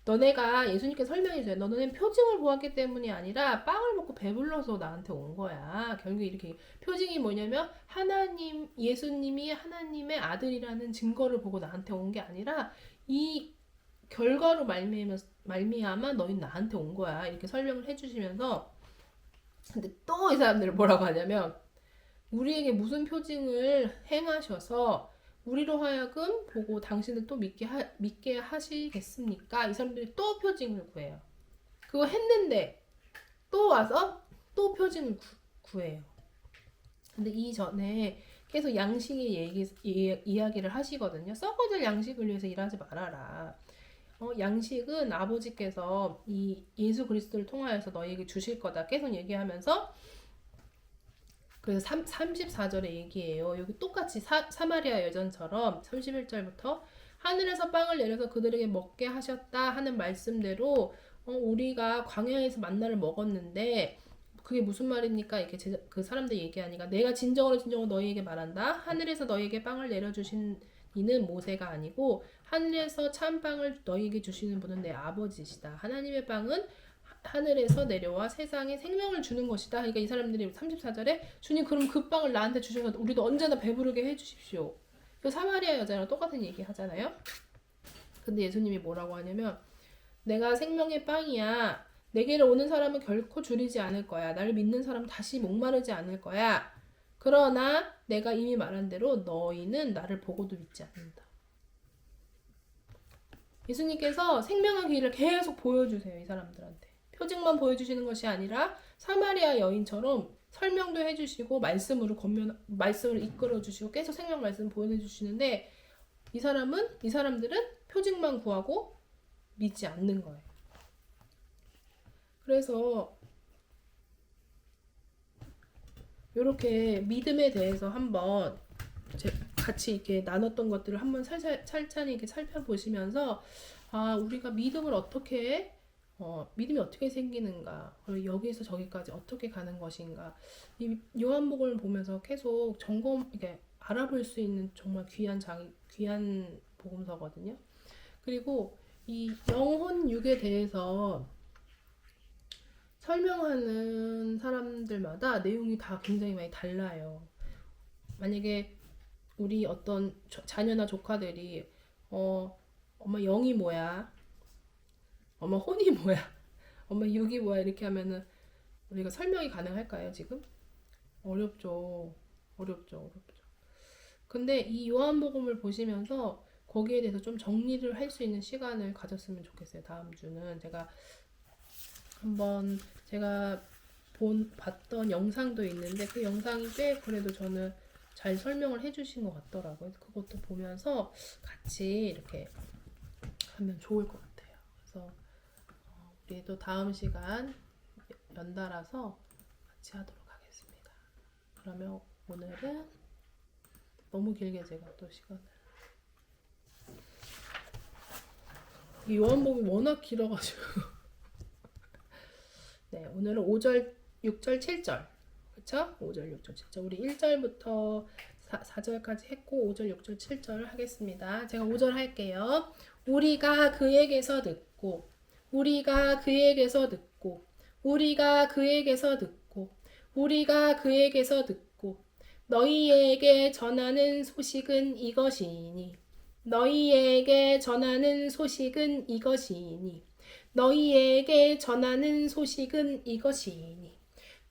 너네가 예수님께 설명해 줘요. 너네는 표징을 보았기 때문이 아니라 빵을 먹고 배불러서 나한테 온 거야. 결국 이렇게 표징이 뭐냐면 하나님 예수님이 하나님의 아들이라는 증거를 보고 나한테 온 게 아니라 이 결과로 말미암아 너희 나한테 온 거야. 이렇게 설명을 해주시면서 근데 또 이 사람들은 뭐라고 하냐면 우리에게 무슨 표징을 행하셔서 우리로 하여금 보고 당신을 또 믿게 하시겠습니까? 이 사람들이 또 표징을 구해요. 그거 했는데 또 와서 또 표징을 구해요. 근데 이전에 계속 양식의 이야기를 하시거든요. 썩어질 양식을 위해서 일하지 말아라. 양식은 아버지께서 이 예수 그리스도를 통하여서 너에게 주실 거다. 계속 얘기하면서 그래서 34절에 얘기해요. 여기 똑같이 사마리아 여전처럼 31절부터 하늘에서 빵을 내려서 그들에게 먹게 하셨다 하는 말씀대로 우리가 광야에서 만나를 먹었는데 그게 무슨 말입니까? 이렇게 그 사람들 얘기하니까 내가 진정으로 너희에게 말한다. 하늘에서 너희에게 빵을 내려주신 이는 모세가 아니고 하늘에서 참 빵을 너희에게 주시는 분은 내 아버지시다. 하나님의 빵은 하늘에서 내려와 세상에 생명을 주는 것이다. 그러니까 이 사람들이 34절에 주님 그럼 그 빵을 나한테 주셔서 우리도 언제나 배부르게 해주십시오. 그 사마리아 여자랑 똑같은 얘기 하잖아요. 근데 예수님이 뭐라고 하냐면 내가 생명의 빵이야. 내게로 오는 사람은 결코 줄이지 않을 거야. 나를 믿는 사람은 다시 목마르지 않을 거야. 그러나 내가 이미 말한 대로 너희는 나를 보고도 믿지 않는다. 예수님께서 생명의 길을 계속 보여주세요. 이 사람들한테. 표징만 보여주시는 것이 아니라 사마리아 여인처럼 설명도 해주시고 말씀을 이끌어주시고 계속 생명 말씀 보여주시는데 이 사람들은 표징만 구하고 믿지 않는 거예요. 그래서 이렇게 믿음에 대해서 한번 같이 이렇게 나눴던 것들을 한번 살찬히 이렇게 살펴보시면서 우리가 믿음이 어떻게 생기는가, 그리고 여기에서 저기까지 어떻게 가는 것인가, 이 요한복음을 보면서 계속 이렇게 알아볼 수 있는 정말 귀한 복음서거든요. 그리고 이 영혼육에 대해서 설명하는 사람들마다 내용이 다 굉장히 많이 달라요. 만약에 우리 어떤 자녀나 조카들이 엄마 영이 뭐야? 엄마 혼이 뭐야? 엄마 육이 뭐야? 이렇게 하면은 우리가 설명이 가능할까요, 지금? 어렵죠. 근데 이 요한복음을 보시면서 거기에 대해서 좀 정리를 할 수 있는 시간을 가졌으면 좋겠어요. 다음 주는 제가 봤던 영상도 있는데 그 영상이 꽤 그래도 저는 잘 설명을 해주신 것 같더라고요. 그것도 보면서 같이 이렇게 하면 좋을 것 같아요. 그래서 우리도 다음 시간 연달아서 같이 하도록 하겠습니다. 그러면 오늘은 너무 길게 제가 또 시간을 이 요한복음이 워낙 길어가지고. 네, 오늘은 5절, 6절, 7절. 그쵸? 5절, 6절, 7절. 우리 1절부터 4절까지 했고 5절, 6절, 7절 하겠습니다. 제가 5절 할게요. 우리가 그에게서 듣고 우리가 그에게서 듣고 우리가 그에게서 듣고 우리가 그에게서 듣고 너희에게 전하는 소식은 이것이니 너희에게 전하는 소식은 이것이니 너희에게 전하는 소식은 이것이니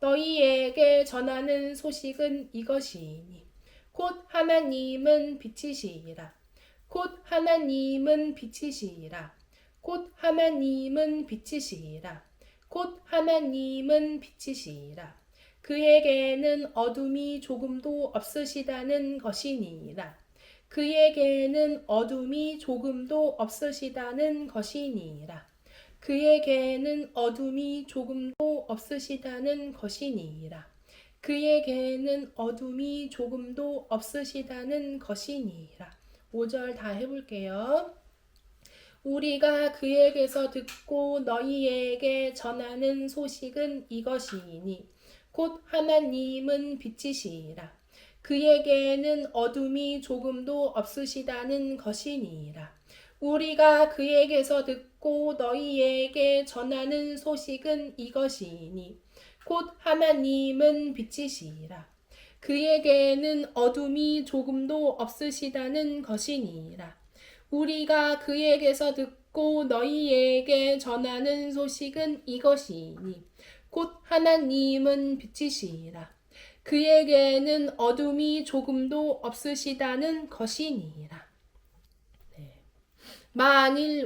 너희에게 전하는 소식은 이것이니 곧 하나님은 빛이시라 곧 하나님은 빛이시라 곧 하나님은 빛이시라 곧 하나님은 빛이시라 그에게는 어둠이 조금도 없으시다는 것이니라 그에게는 어둠이 조금도 없으시다는 것이니라 그에게는 어둠이 조금도 없으시다는 것이니라 그에게는 어둠이 조금도 없으시다는 것이니라 5절 다 해볼게요. 우리가 그에게서 듣고 너희에게 전하는 소식은 이것이니 곧 하나님은 빛이시라 그에게는 어둠이 조금도 없으시다는 것이니라 우리가 그에게서 듣고 너희에게 전하는 소식은 이것이니 곧 하나님은 빛이시라 그에게는 어둠이 조금도 없으시다는 것이니라 우리가 그에게서 듣고 너희에게 전하는 소식은 이것이니 곧 하나님은 빛이시라 그에게는 어둠이 조금도 없으시다는 것이니라 만일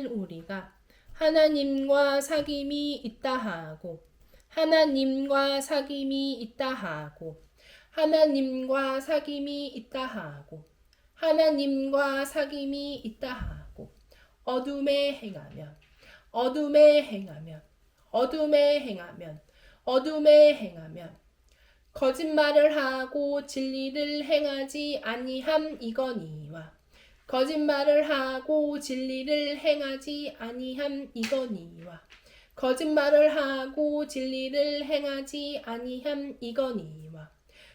우리가 하나님과 사귐이 있다 하고 하나님과 사귐이 있다 하고 하나님과 사귐이 있다 하고 하나님과 사귐이 있다 하고 어둠에 행하면 거짓말을 하고 진리를 행하지 아니함 이거니와 거짓말을 하고 진리를 행하지 아니함 이거니와 거짓말을 하고 진리를 행하지 아니함 이거니와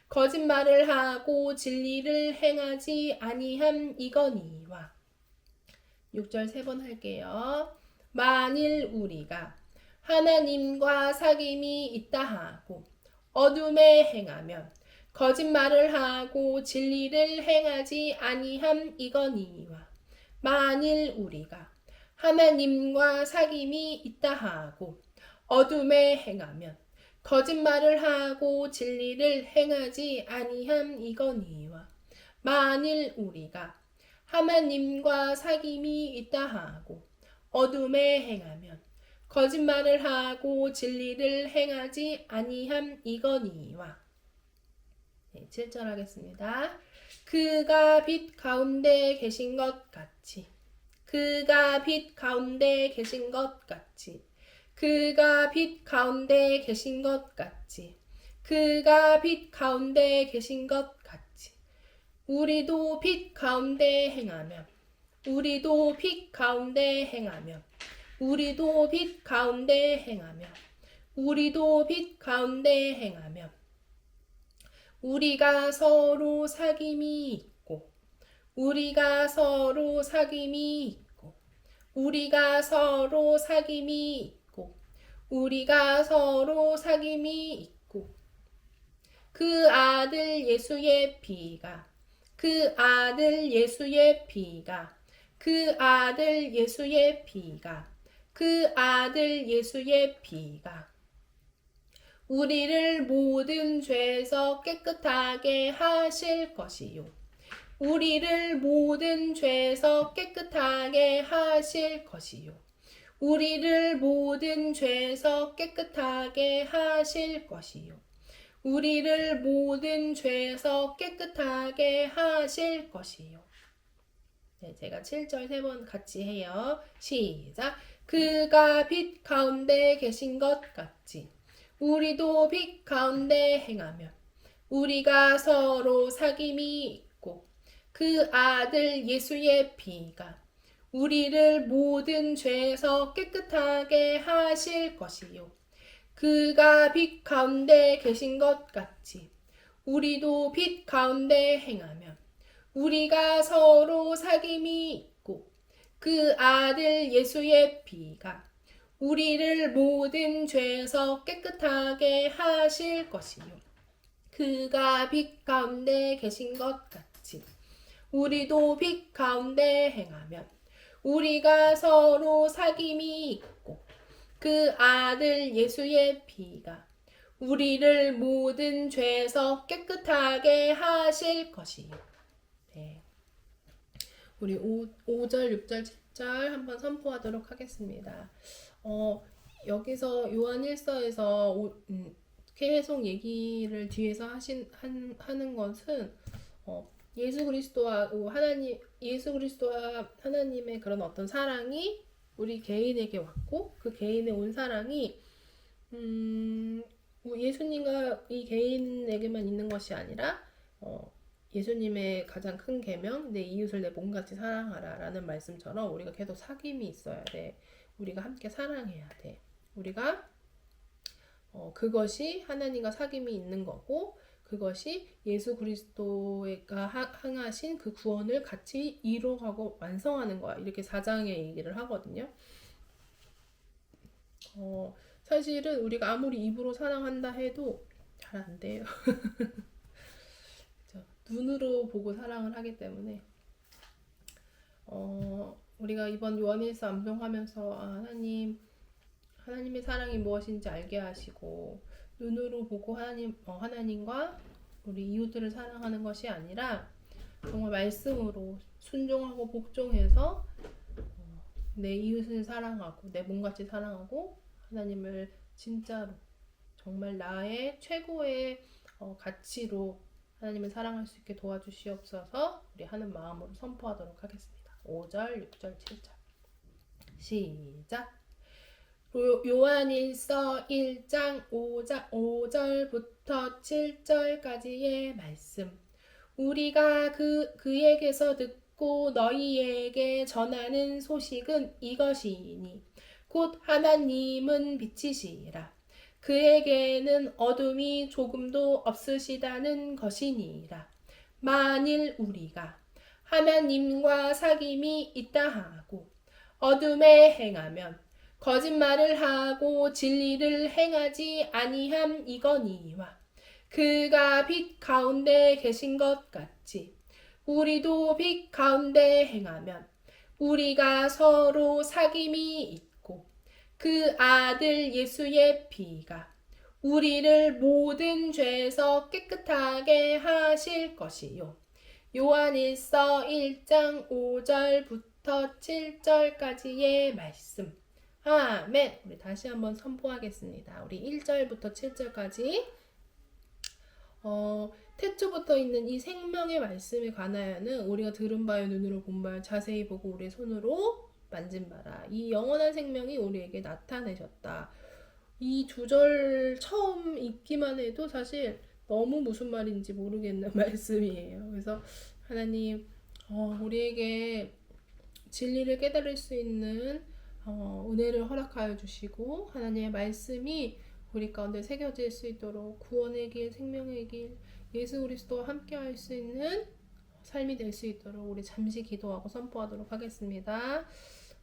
거짓말을 하고 진리를 행하지 아니함 이거니와 6절 3번 할게요. 만일 우리가 하나님과 사귐이 있다 하고 어둠에 행하면 거짓말을 하고 진리를 행하지 아니함 이거니와 만일 우리가 하나님과 사귐이 있다 하고 어둠에 행하면 거짓말을 하고 진리를 행하지 아니함 이거니와 만일 우리가 하나님과 사귐이 있다 하고 어둠에 행하면 거짓말을 하고 진리를 행하지 아니함 이거니와 7절 하겠습니다. 그가 빛 가운데 계신 것 같이 그가 빛 가운데 계신 것 같이 그가 빛 가운데 계신 것 같이 그가 빛 가운데 계신 것 같이 우리도 빛 가운데 행하면 우리도 빛 가운데 행하면 우리도 빛 가운데 행하며 우리도 빛 가운데 행하며 우리가 서로 사귐이 있고 우리가 서로 사귐이 있고 우리가 서로 사귐이 있고 우리가 서로 사귐이 있고 그 아들 예수의 피가 그 아들 예수의 피가 그 아들 예수의 피가 그 아들 예수의 피가 우리를 모든 죄에서 깨끗하게 하실 것이요 우리를 모든 죄에서 깨끗하게 하실 것이요 우리를 모든 죄에서 깨끗하게 하실 것이요 우리를 모든 죄에서 깨끗하게 하실 것이요 네, 제가 7절 3번 같이 해요. 시작. 그가 빛 가운데 계신 것 같이 우리도 빛 가운데 행하며 우리가 서로 사귐이 있고 그 아들 예수의 피가 우리를 모든 죄에서 깨끗하게 하실 것이요. 그가 빛 가운데 계신 것 같이 우리도 빛 가운데 행하면 우리가 서로 사귐이 있고 그 아들 예수의 피가 우리를 모든 죄에서 깨끗하게 하실 것이요. 그가 빛 가운데 계신 것 같이 우리도 빛 가운데 행하면 우리가 서로 사귐이 있고 그 아들 예수의 피가 우리를 모든 죄에서 깨끗하게 하실 것이요. 네. 우리 5절, 6절, 7절 한번 선포하도록 하겠습니다. 여기서 요한 1서에서 계속 얘기를 뒤에서 하는 것은 예수 그리스도와 하나님의 그런 어떤 사랑이 우리 개인에게 왔고 그 개인에 온 사랑이 예수님과 이 개인에게만 있는 것이 아니라 예수님의 가장 큰 계명 내 이웃을 내 몸같이 사랑하라 라는 말씀처럼 우리가 계속 사귐이 있어야 돼. 우리가 함께 사랑해야 돼. 우리가 그것이 하나님과 사귐이 있는 거고 그것이 예수 그리스도가 행하신 그 구원을 같이 이루어가고 완성하는 거야. 이렇게 4장에 얘기를 하거든요. 사실은 우리가 아무리 입으로 사랑한다 해도 잘 안 돼요. 눈으로 보고 사랑을 하기 때문에 우리가 이번 요한일서 암송하면서 하나님의 사랑이 무엇인지 알게 하시고 눈으로 보고 하나님과 우리 이웃들을 사랑하는 것이 아니라 정말 말씀으로 순종하고 복종해서 내 이웃을 사랑하고 내 몸같이 사랑하고 하나님을 진짜로 정말 나의 최고의 가치로 하나님을 사랑할 수 있게 도와주시옵소서. 우리 하는 마음으로 선포하도록 하겠습니다. 5절, 6절, 7절 시작. 요한일서 1장 5절부터 7절까지의 말씀. 우리가 그에게서 듣고 너희에게 전하는 소식은 이것이니 곧 하나님은 빛이시라. 그에게는 어둠이 조금도 없으시다는 것이니라. 만일 우리가 하나님과 사귐이 있다 하고 어둠에 행하면 거짓말을 하고 진리를 행하지 아니함 이거니와 그가 빛 가운데 계신 것 같이 우리도 빛 가운데 행하면 우리가 서로 사귐이 있고 그 아들 예수의 피가 우리를 모든 죄에서 깨끗하게 하실 것이요. 요한일서 1장 5절부터 7절까지의 말씀. 아멘. 우리 다시 한번 선포하겠습니다. 우리 1절부터 7절까지 태초부터 있는 이 생명의 말씀에 관하여는 우리가 들은 바요 눈으로 본 바요 자세히 보고 우리의 손으로 만진 바라. 이 영원한 생명이 우리에게 나타내셨다. 이 두 절 처음 읽기만 해도 사실 너무 무슨 말인지 모르겠는 말씀이에요. 그래서 하나님 우리에게 진리를 깨달을 수 있는 은혜를 허락하여 주시고 하나님의 말씀이 우리 가운데 새겨질 수 있도록 구원의 길, 생명의 길, 예수 그리스도와 함께 할 수 있는 삶이 될 수 있도록 우리 잠시 기도하고 선포하도록 하겠습니다.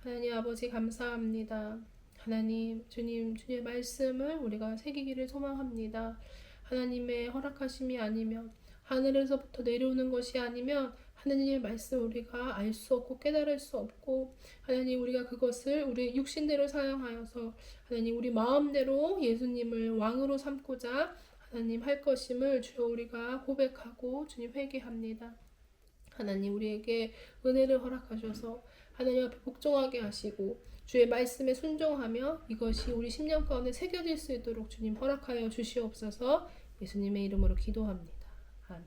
하나님 아버지 감사합니다. 하나님 주님의 말씀을 우리가 새기기를 소망합니다. 하나님의 허락하심이 아니면 하늘에서부터 내려오는 것이 아니면 하나님의 말씀 우리가 알 수 없고 깨달을 수 없고 하나님 우리가 그것을 우리 육신대로 사용하여서 하나님 우리 마음대로 예수님을 왕으로 삼고자 하나님 할 것임을 주여 우리가 고백하고 주님 회개합니다. 하나님 우리에게 은혜를 허락하셔서 하나님 앞에 복종하게 하시고 주의 말씀에 순종하며 이것이 우리 심령 가운데 새겨질 수 있도록 주님 허락하여 주시옵소서. 예수님의 이름으로 기도합니다. 아멘.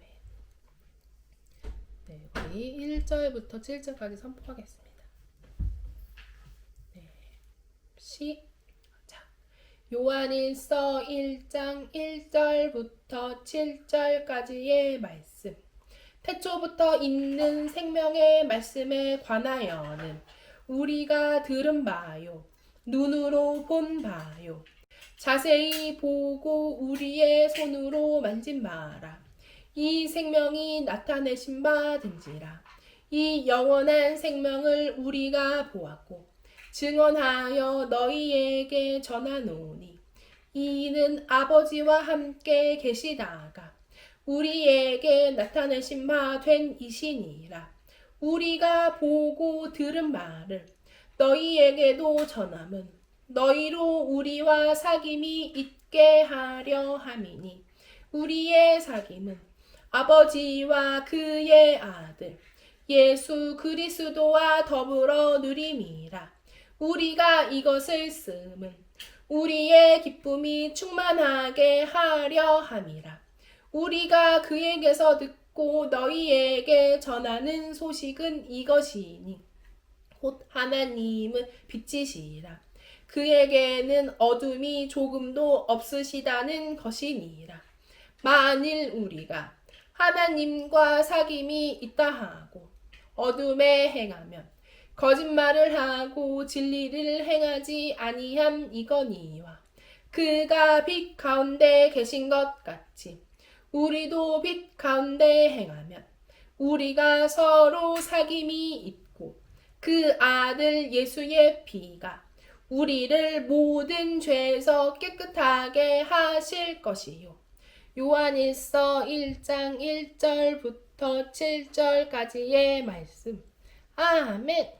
네, 우리 1절부터 7절까지 선포하겠습니다. 네, 시작. 요한일서 1장 1절부터 7절까지의 말씀. 태초부터 있는 생명의 말씀에 관하여는 우리가 들은 바요, 눈으로 본 바요, 자세히 보고 우리의 손으로 만진 바라. 이 생명이 나타내신 바 된지라. 이 영원한 생명을 우리가 보았고 증언하여 너희에게 전하노니 이는 아버지와 함께 계시다가 우리에게 나타내신 바 된 이시니라. 우리가 보고 들은 말을 너희에게도 전함은 너희로 우리와 사귐이 있게 하려 함이니 우리의 사귐은 아버지와 그의 아들 예수 그리스도와 더불어 누림이라. 우리가 이것을 쓰면 우리의 기쁨이 충만하게 하려 함이라. 우리가 그에게서 듣고 너희에게 전하는 소식은 이것이니 곧 하나님은 빛이시라. 그에게는 어둠이 조금도 없으시다는 것이니라. 만일 우리가 하나님과 사귐이 있다 하고 어둠에 행하면 거짓말을 하고 진리를 행하지 아니함 이거니와 그가 빛 가운데 계신 것 같이 우리도 빛 가운데 행하면 우리가 서로 사귐이 있고 그 아들 예수의 피가 우리를 모든 죄에서 깨끗하게 하실 것이요. 요한일서 1장 1절부터 7절까지의 말씀. 아멘.